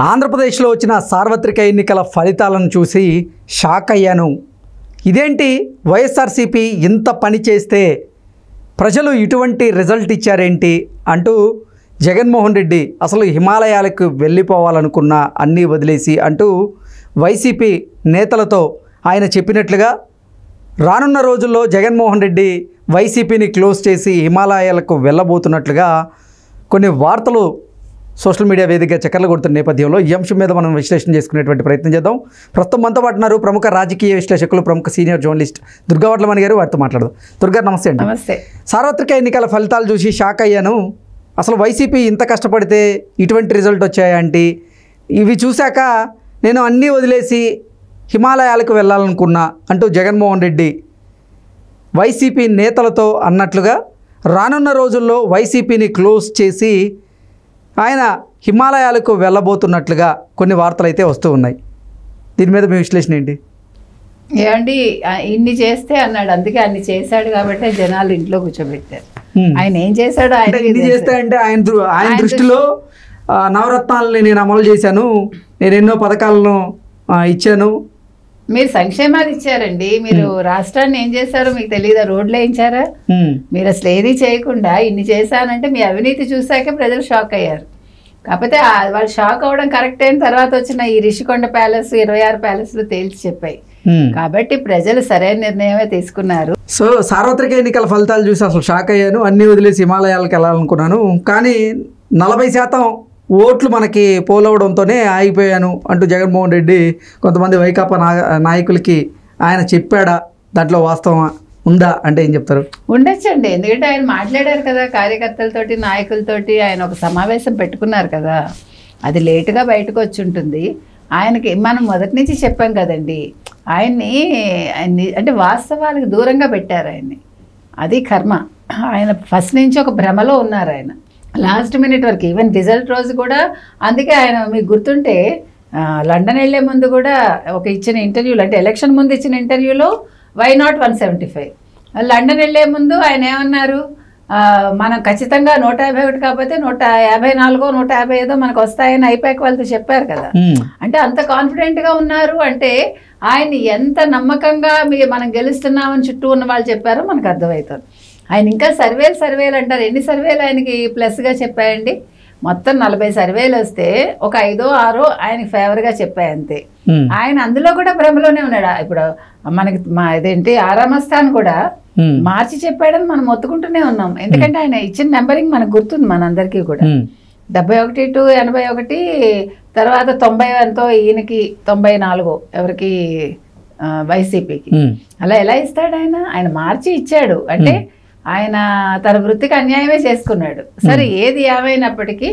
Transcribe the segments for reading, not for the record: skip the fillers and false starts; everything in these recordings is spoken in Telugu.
ఆంధ్రప్రదేశ్లో వచ్చిన సార్వత్రిక ఎన్నికల ఫలితాలను చూసి షాక్ అయ్యాను. ఇదేంటి వైఎస్ఆర్సీపీ ఇంత పని చేస్తే ప్రజలు ఇటువంటి రిజల్ట్ ఇచ్చారేంటి అంటూ జగన్మోహన్ రెడ్డి అసలు హిమాలయాలకు వెళ్ళిపోవాలనుకున్న అన్నీ వదిలేసి అంటూ వైసీపీ నేతలతో ఆయన చెప్పినట్లుగా రానున్న రోజుల్లో జగన్మోహన్ రెడ్డి వైసీపీని క్లోజ్ చేసి హిమాలయాలకు వెళ్ళబోతున్నట్లుగా కొన్ని వార్తలు సోషల్ మీడియా వేదికగా చక్కర్లు కొడుతున్న నేపథ్యంలో ఈ అంశం మీద మనం విశ్లేషణ చేసుకునేటువంటి ప్రయత్నం చేద్దాం. ప్రస్తుతం మనతో పాటున్నారు ప్రముఖ రాజకీయ విశ్లేషకులు, ప్రముఖ సీనియర్ జర్నలిస్ట్ దుర్గా వడ్లమణి గారు. వారితో మాట్లాడదాం. దుర్గా నమస్తే అండి. నమస్తే. సార్వత్రిక ఎన్నికల ఫలితాలు చూసి షాక్ అయ్యాను. అసలు వైసీపీ ఇంత కష్టపడితే ఇటువంటి రిజల్ట్ వచ్చాయంటే ఇవి చూశాక నేను అన్నీ వదిలేసి హిమాలయాలకు వెళ్ళాలనుకున్నా అంటూ జగన్మోహన్ రెడ్డి వైసీపీ నేతలతో అన్నట్లుగా రానున్న రోజుల్లో వైసీపీని క్లోజ్ చేసి ఆయన హిమాలయాలకు వెళ్ళబోతున్నట్లుగా కొన్ని వార్తలు అయితే వస్తూ ఉన్నాయి. దీని మీద మీ విశ్లేషణ ఏంటి? ఏమండి, ఇన్ని చేస్తే అన్నాడు, అందుకే అన్ని చేశాడు కాబట్టి జనాలు ఇంట్లో కూర్చోబెట్టారు. ఆయన ఏం చేశాడు, ఇన్ని చేస్తే అంటే ఆయన దృష్టిలో నవరత్నాలని నేను అమలు చేశాను, నేను ఎన్నో పథకాలను ఇచ్చాను. మీరు సంక్షేమాలు ఇచ్చారండి, మీరు రాష్ట్రాన్ని ఏం చేశారో మీకు తెలియదా? రోడ్లు వేయించారా? మీరు అసలు ఏది చేయకుండా ఇన్ని చేశానంటే మీ అవినీతి చూసాకే ప్రజలు షాక్ అయ్యారు. కాకపోతే వాళ్ళు షాక్ అవ్వడం కరెక్ట్ అయిన తర్వాత వచ్చిన ఈ రిషికొండ ప్యాలెస్ 26 ప్యాలెస్లు తేల్చి చెప్పాయి కాబట్టి ప్రజలు సరైన నిర్ణయమే తీసుకున్నారు. సో సార్వత్రిక ఎన్నికల ఫలితాలు చూసి అసలు షాక్ అయ్యాను, అన్నీ వదిలేసి హిమాలయాలకు వెళ్ళాలనుకున్నాను, కానీ 40% ఓట్లు మనకి పోలవడంతోనే ఆగిపోయాను అంటూ జగన్మోహన్ రెడ్డి కొంతమంది వైకాపా నాయకులకి ఆయన చెప్పాడా? దాంట్లో వాస్తవం ఉందా అంటే ఏం చెప్తారు? ఉండొచ్చండి, ఎందుకంటే ఆయన మాట్లాడారు కదా కార్యకర్తలతోటి, నాయకులతోటి. ఆయన ఒక సమావేశం పెట్టుకున్నారు కదా, అది లేటుగా బయటకు వచ్చి ఉంటుంది. ఆయనకి మనం మొదటి నుంచి చెప్పాం కదండి, ఆయన్ని అంటే వాస్తవాలకు దూరంగా పెట్టారు ఆయన్ని. అది కర్మ. ఆయన ఫస్ట్ నుంచి ఒక భ్రమలో ఉన్నారు. ఆయన లాస్ట్ మినిట్ వరకు, ఈవెన్ రిజల్ట్ రోజు కూడా. అందుకే ఆయన మీకు గుర్తుంటే లండన్ వెళ్ళే ముందు కూడా ఒక ఇచ్చిన ఇంటర్వ్యూలో, అంటే ఎలక్షన్ ముందు ఇచ్చిన ఇంటర్వ్యూలో వై నాట్ 175, లండన్ వెళ్ళే ముందు ఆయన ఏమన్నారు, మనం ఖచ్చితంగా 151 కాకపోతే 154, 155 మనకు వస్తాయని ఐపాక్ వాళ్ళతో చెప్పారు కదా. అంటే అంత కాన్ఫిడెంట్గా ఉన్నారు. అంటే ఆయన ఎంత నమ్మకంగా మనం గెలుస్తున్నామని చుట్టూ ఉన్న వాళ్ళు చెప్పారో మనకు అర్థమవుతుంది. ఆయన ఇంకా సర్వేలు అంటారు. ఎన్ని సర్వేలు ఆయనకి ప్లస్గా చెప్పాయండి? మొత్తం 40 సర్వేలు వస్తే ఒక 5, 6 ఆయనకి ఫేవర్గా చెప్పాయి అంతే. ఆయన అందులో కూడా భ్రమలోనే ఉన్నాడు. ఇప్పుడు మనకి ఇదేంటి 6వ స్థానం కూడా మార్చి చెప్పాడని మనం మొత్తుకుంటూనే ఉన్నాం. ఎందుకంటే ఆయన ఇచ్చిన నెంబరింగ్ మనకు గుర్తుంది మనందరికీ కూడా. 71 to 81, తర్వాత 90 ఎంతో, ఈయనకి 94 ఎవరికి, వైసీపీకి. అలా ఎలా ఇస్తాడు ఆయన? ఆయన మార్చి ఇచ్చాడు అంటే ఆయన తన వృత్తికి అన్యాయమే చేసుకున్నాడు. సరే, ఏది ఏమైనప్పటికీ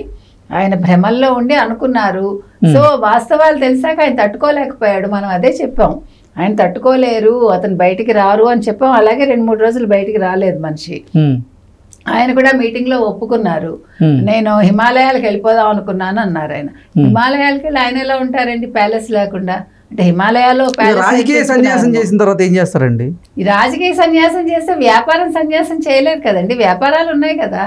ఆయన భ్రమల్లో ఉండి అనుకున్నారు. సో వాస్తవాలు తెలిసాక ఆయన తట్టుకోలేకపోయాడు. మనం అదే చెప్పాం, ఆయన తట్టుకోలేరు, అతను బయటికి రారు అని చెప్పాం. అలాగే 2-3 రోజులు బయటికి రాలేదు మనిషి. ఆయన కూడా మీటింగ్లో ఒప్పుకున్నారు, నేను హిమాలయాలకు వెళ్ళిపోదాం అనుకున్నాను అన్నారు. ఆయన హిమాలయాలకు వెళ్ళి ఆయన ఎలా ఉంటారండి ప్యాలెస్ లేకుండా? అంటే హిమాలయాలో రాజకీయ సన్యాసం చేసిన తర్వాత ఏం చేస్తారండి? ఈ రాజకీయ సన్యాసం చేస్తే వ్యాపారం సన్యాసం చేయలేరు కదండి, వ్యాపారాలు ఉన్నాయి కదా.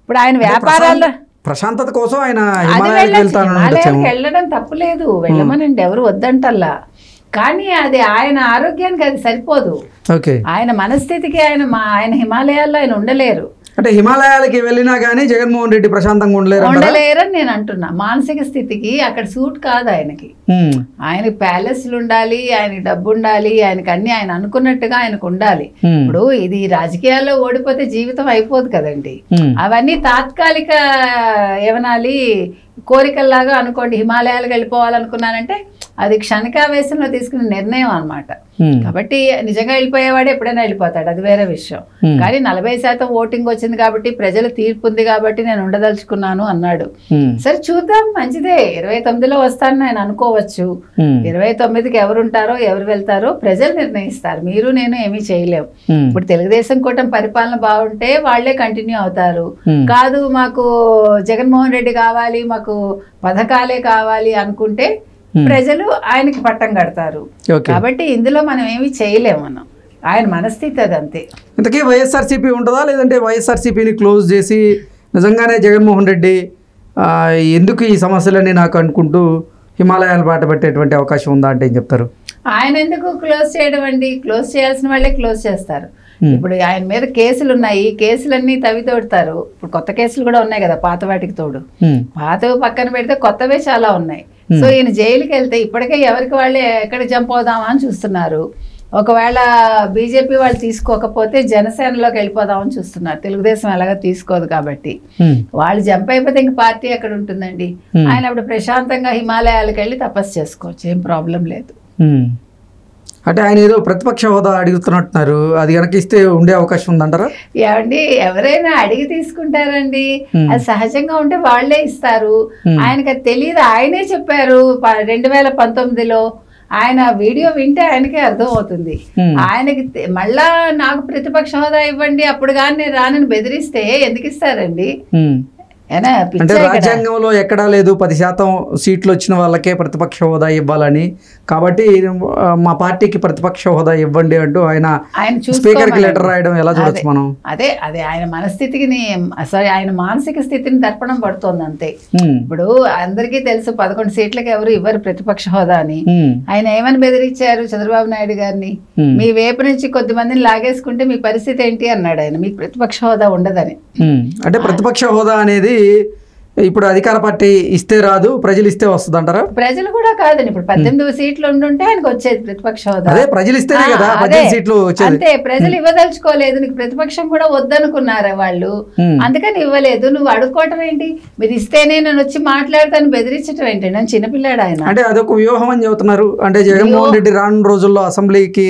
ఇప్పుడు ఆయన వ్యాపారాల్లో ప్రశాంతత కోసం ఆయన హిమాలయాలకు వెళ్ళడం తప్పులేదు, వెళ్ళమనండి, ఎవరు వద్దంటల్లా. కానీ అది ఆయన ఆరోగ్యానికి అది సరిపోదు. ఆయన మనస్థితికి ఆయన హిమాలయాల్లో ఆయన ఉండలేరు. అంటే హిమాలయాలకి వెళ్ళినా కానీ జగన్మోహన్ రెడ్డి ప్రశాంతంగా ఉండలేరని నేను అంటున్నా. మానసిక స్థితికి అక్కడ సూట్ కాదు ఆయనకి. ఆయనకి ప్యాలెస్లు ఉండాలి, ఆయనకి డబ్బు ఉండాలి, ఆయనకి అన్ని ఆయన అనుకున్నట్టుగా ఆయనకు ఉండాలి. ఇప్పుడు ఇది రాజకీయాల్లో ఓడిపోతే జీవితం అయిపోదు కదండి. అవన్నీ తాత్కాలిక ఏమనాలి కోరికల్లాగా అనుకోండి. హిమాలయాలకు వెళ్ళిపోవాలనుకున్నానంటే అది క్షణికావేశంలో తీసుకున్న నిర్ణయం అన్నమాట. కాబట్టి నిజంగా వెళ్ళిపోయేవాడు ఎప్పుడైనా వెళ్ళిపోతాడు, అది వేరే విషయం. కానీ 40% ఓటింగ్ వచ్చింది కాబట్టి, ప్రజల తీర్పు ఉంది కాబట్టి నేను ఉండదలుచుకున్నాను అన్నాడు. సరే చూద్దాం, మంచిదే. 29లో వస్తానని ఆయన అనుకోవచ్చు. 29కి ఎవరుంటారో ఎవరు వెళ్తారో ప్రజలు నిర్ణయిస్తారు. మీరు నేను ఏమీ చేయలేము. ఇప్పుడు తెలుగుదేశం కూటమి పరిపాలన బాగుంటే వాళ్లే కంటిన్యూ అవుతారు. కాదు మాకు జగన్మోహన్ రెడ్డి కావాలి, మాకు పథకాలే కావాలి అనుకుంటే ప్రజలు ఆయనకి పట్టం కడతారు. కాబట్టి ఇందులో మనం ఏమి చేయలేము. మనం ఆయన మనస్థితి అదంతే. ఇంతకీ వైఎస్ఆర్సీపీ ఉంటుందా, లేదంటే వైఎస్ఆర్సీపీని క్లోజ్ చేసి నిజంగానే జగన్మోహన్ రెడ్డి ఎందుకు ఈ సమస్యలన్నీ నాకు అనుకుంటూ హిమాలయాలు బాట పెట్టేటువంటి అవకాశం ఉందా అంటే ఏం చెప్తారు? ఆయన ఎందుకు క్లోజ్ చేయడం అండి? క్లోజ్ చేయాల్సిన వాళ్ళే క్లోజ్ చేస్తారు. ఇప్పుడు ఆయన మీద కేసులు ఉన్నాయి, కేసులన్నీ తవ్వితోడతారు. ఇప్పుడు కొత్త కేసులు కూడా ఉన్నాయి కదా, పాత వాటికి తోడు. పాతవి పక్కన పెడితే కొత్తవే చాలా ఉన్నాయి. సో ఈయన జైలుకి వెళ్తే ఇప్పటికే ఎవరికి వాళ్ళే ఎక్కడ జంప్ అవుదామా అని చూస్తున్నారు. ఒకవేళ బీజేపీ వాళ్ళు తీసుకోకపోతే జనసేనలోకి వెళ్ళిపోదామని చూస్తున్నారు. తెలుగుదేశం ఎలాగో తీసుకోదు కాబట్టి వాళ్ళు జంప్ అయిపోతే ఇంక పార్టీ ఎక్కడ ఉంటుందండి. ఆయన అప్పుడు ప్రశాంతంగా హిమాలయాలకు వెళ్ళి తపస్సు చేసుకోవచ్చు, ఏం ప్రాబ్లం లేదు. అంటే ఆయన ఏదో ప్రతిపక్ష హోదా అడుగుతున్నట్టున్నారు, అది కనుక ఇస్తే ఉండే అవకాశం ఉందంటారా? ఏమండి, ఎవరైనా అడిగి తీసుకుంటారండి, అది సహజంగా ఉంటే వాళ్లే ఇస్తారు. ఆయనకి అది తెలియదు, ఆయనే చెప్పారు 2019లో. ఆయన వీడియో వింటే ఆయనకే అర్థం అవుతుంది. ఆయనకి మళ్ళా నాకు ప్రతిపక్ష హోదా ఇవ్వండి అప్పుడు కానీ నేను రానని బెదిరిస్తే ఎందుకు ఇస్తారండి? అంటే రాజ్యాంగంలో ఎక్కడా లేదు 10% సీట్లు వచ్చిన వాళ్ళకే ప్రతిపక్ష హోదా ఇవ్వాలని, కాబట్టి మా పార్టీకి ప్రతిపక్ష హోదా ఇవ్వండి అంటూ ఆయన స్పీకర్కి లెటర్ రాయడం ఎలా చూడొచ్చు మనం? అదే ఆయన మనస్థితికి సారీ ఆయన మానసిక స్థితిని దర్పణం పడుతోంది అంతే. ఇప్పుడు అందరికీ తెలుసు 11 సీట్లకి ఎవరు ఇవ్వరు ప్రతిపక్ష హోదా అని. ఆయన ఏమని బెదిరించారు చంద్రబాబు నాయుడు గారిని? మీ వైపు నుంచి కొద్ది మందిని లాగేసుకుంటే మీ పరిస్థితి ఏంటి అన్నాడు ఆయన. మీకు ప్రతిపక్ష హోదా ఉండదని. అంటే ప్రతిపక్ష హోదా అనేది ఇప్పుడు అధికార పార్టీ ఇస్తే రాదు, ప్రజలు ఇస్తే వస్తుంది అంటారా? ప్రజలు కూడా కాదండి, ఇప్పుడు 18 సీట్లు ఉండుంటే ఆయనకు వచ్చేది ప్రతిపక్ష హోదా. అదే ప్రజలు ఇస్తేనే కదా 18 సీట్లు వచ్చేది. అంతే, ప్రజలు ఇవ్వదలుచుకోలేదు, నీకు ప్రతిపక్షం కూడా వద్దనుకున్నారా వాళ్ళు, అందుకని ఇవ్వలేదు. నువ్వు అడుక్కోవటం ఏంటి? మీరు ఇస్తేనే నేను వచ్చి మాట్లాడతాను బెదిరించడం ఏంటి? నేను చిన్నపిల్లాడు ఆయన. అంటే అదొక వ్యూహం అని చెబుతున్నారు. అంటే జగన్మోహన్ రెడ్డి రానున్న రోజుల్లో అసెంబ్లీకి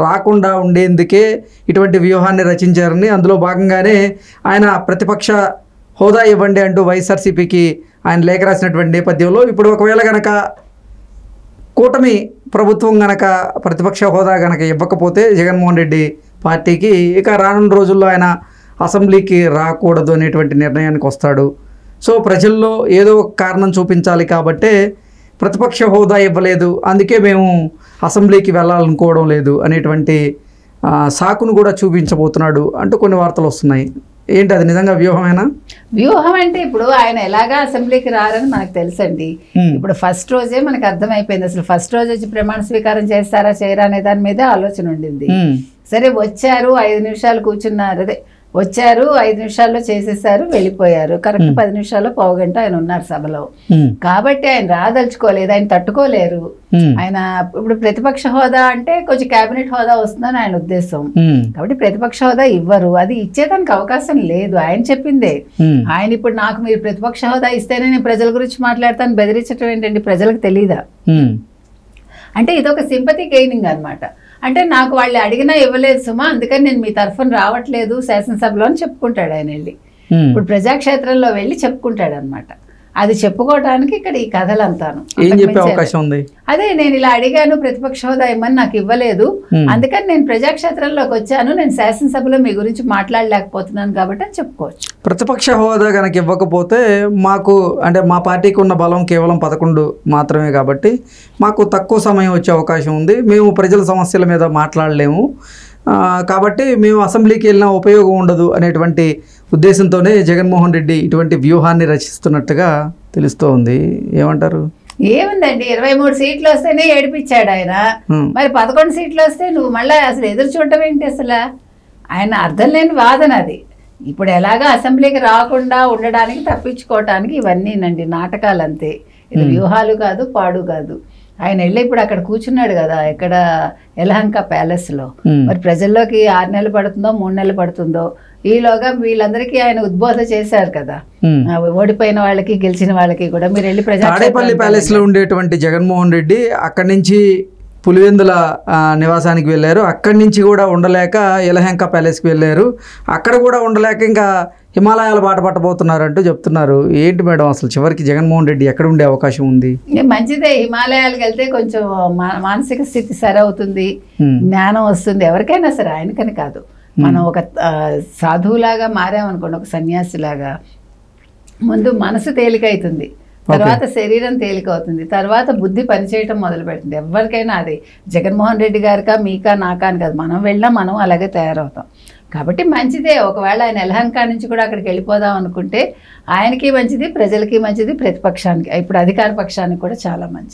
రాకుండా ఉండేందుకే ఇటువంటి వ్యూహాన్ని రచించారని, అందులో భాగంగానే ఆయన ప్రతిపక్ష హోదా ఇవ్వండి అంటూ వైఎస్ఆర్సీపీకి ఆయన లేఖ రాసినటువంటి నేపథ్యంలో ఇప్పుడు ఒకవేళ గనక కూటమి ప్రభుత్వం గనక ప్రతిపక్ష హోదా గనక ఇవ్వకపోతే జగన్మోహన్ రెడ్డి పార్టీకి ఇక రానున్న రోజుల్లో ఆయన అసెంబ్లీకి రాకూడదు అనేటువంటి నిర్ణయానికి వస్తాడు. సో ప్రజల్లో ఏదో ఒక కారణం చూపించాలి కాబట్టే ప్రతిపక్ష హోదా ఇవ్వలేదు, అందుకే మేము అసెంబ్లీకి వెళ్ళాలనుకోవడం లేదు అనేటువంటి సాకును కూడా చూపించబోతున్నాడు అంటూ కొన్ని వార్తలు వస్తున్నాయి. ఏంటి అది నిజంగా వ్యూహమేనా? వ్యూహం అంటే ఇప్పుడు ఆయన ఎలాగా అసెంబ్లీకి రారని మనకు తెలుసండి. ఇప్పుడు ఫస్ట్ రోజే మనకు అర్థమైపోయింది. అసలు ఫస్ట్ రోజు వచ్చి ప్రమాణ స్వీకారం చేస్తారా చేయరా అనే దాని మీద ఆలోచన ఉండింది. సరే వచ్చారు, 5 నిమిషాలు కూర్చున్నారు, అదే వచ్చారు 5 నిమిషాల్లో చేసేసారు, వెళ్ళిపోయారు. కరెక్ట్ 10 నిమిషాల్లో పావుగంట ఆయన ఉన్నారు సభలో. కాబట్టి ఆయన రాదలుచుకోలేదు, ఆయన తట్టుకోలేరు. ఆయన ఇప్పుడు ప్రతిపక్ష హోదా అంటే కొంచెం కేబినెట్ హోదా వస్తుందని ఆయన ఉద్దేశం. కాబట్టి ప్రతిపక్ష హోదా ఇవ్వరు, అది ఇచ్చేదానికి అవకాశం లేదు. ఆయన చెప్పిందే. ఆయన ఇప్పుడు నాకు మీరు ప్రతిపక్ష హోదా ఇస్తేనే నేను ప్రజల గురించి మాట్లాడతాను బెదిరించడం ఏంటండి? ప్రజలకు తెలీదా? అంటే ఇదొక సింపతి గెయినింగ్ అనమాట. అంటే నాకు వాళ్ళు అడిగినా ఇవ్వలేదు సుమా, అందుకని నేను మీ తరఫున రావట్లేదు శాసనసభలో అని చెప్పుకుంటాడు ఆయన వెళ్ళి. ఇప్పుడు ప్రజాక్షేత్రంలో వెళ్ళి చెప్పుకుంటాడు అనమాట. అది చెప్పుకోవడానికి ఇక్కడ ఈ కథలంతాను. ఏం చెప్పే అవకాశం ఉంది? అదే నేను ఇలా అడిగాను ప్రతిపక్ష హోదా ఇమ్మని, నాకు ఇవ్వలేదు, అందుకని నేను ప్రజాక్షేత్రంలోకి వచ్చాను, నేను శాసనసభలో మీ గురించి మాట్లాడలేకపోతున్నాను కాబట్టి అని చెప్పుకోవచ్చు. ప్రతిపక్ష హోదా కనుక ఇవ్వకపోతే మాకు అంటే మా పార్టీకి ఉన్న బలం కేవలం 11 మాత్రమే కాబట్టి మాకు తక్కువ సమయం వచ్చే అవకాశం ఉంది, మేము ప్రజల సమస్యల మీద మాట్లాడలేము, కాబట్టి మేము అసెంబ్లీకి వెళ్ళినా ఉపయోగం ఉండదు అనేటువంటి ఉద్దేశంతోనే జగన్మోహన్ రెడ్డి ఇటువంటి వ్యూహాన్ని రచిస్తున్నట్టుగా తెలుస్తోంది. ఏమంటారు? ఏముందండి, 23 సీట్లు వస్తేనే ఏడిపించాడు ఆయన. మరి 11 సీట్లు వస్తే నువ్వు మళ్ళీ అసలు ఎదురు చూడటం ఏంటి? అసలు ఆయన అర్థం లేని వాదన అది. ఇప్పుడు ఎలాగా అసెంబ్లీకి రాకుండా ఉండడానికి తప్పించుకోవటానికి ఇవన్నీనండి నాటకాలు అంతే. ఇది వ్యూహాలు కాదు, పాడు కాదు. ఆయన వెళ్ళి ఇప్పుడు అక్కడ కూర్చున్నాడు కదా, ఎక్కడ యలహంక ప్యాలెస్లో. మరి ప్రజల్లోకి 6 నెలలు పడుతుందో 3 నెలలు పడుతుందో, ఈలోగా వీళ్ళందరికీ ఆయన ఉద్బోధ చేశారు కదా, ఓడిపోయిన వాళ్ళకి గెలిచిన వాళ్ళకి కూడా. మీరు వెళ్ళి తాడేపల్లి ప్యాలెస్ లో ఉండేటువంటి జగన్మోహన్ రెడ్డి అక్కడి నుంచి పులివెందుల నివాసానికి వెళ్ళారు, అక్కడి నుంచి కూడా ఉండలేక యలహంక ప్యాలెస్కి వెళ్ళారు, అక్కడ కూడా ఉండలేక ఇంకా హిమాలయాల బాట పట్టబోతున్నారంటూ చెప్తున్నారు. ఏంటి మేడం అసలు చివరికి జగన్మోహన్ రెడ్డి ఎక్కడ ఉండే అవకాశం ఉంది? మంచిదే, హిమాలయాలకు వెళ్తే కొంచెం మానసిక స్థితి సరవుతుంది, జ్ఞానం వస్తుంది ఎవరికైనా సరే, ఆయనకని కాదు. మనం ఒక సాధువులాగా మారామనుకోండి, ఒక సన్యాసిలాగా, ముందు మనసు తేలికైతుంది, తర్వాత శరీరం తేలికవుతుంది, తర్వాత బుద్ధి పనిచేయటం మొదలు పెడుతుంది. ఎవరికైనా అదే, జగన్మోహన్ రెడ్డి గారికా మీకా నాకా అని కాదు, మనం వెళ్ళినా మనం అలాగే తయారవుతాం. కాబట్టి మంచిదే. ఒకవేళ ఆయన యలహంక నుంచి కూడా అక్కడికి వెళ్ళిపోదాం అనుకుంటే ఆయనకి మంచిది, ప్రజలకి మంచిది, ప్రతిపక్షానికి ఇప్పుడు అధికార పక్షానికి కూడా చాలా మంచిది.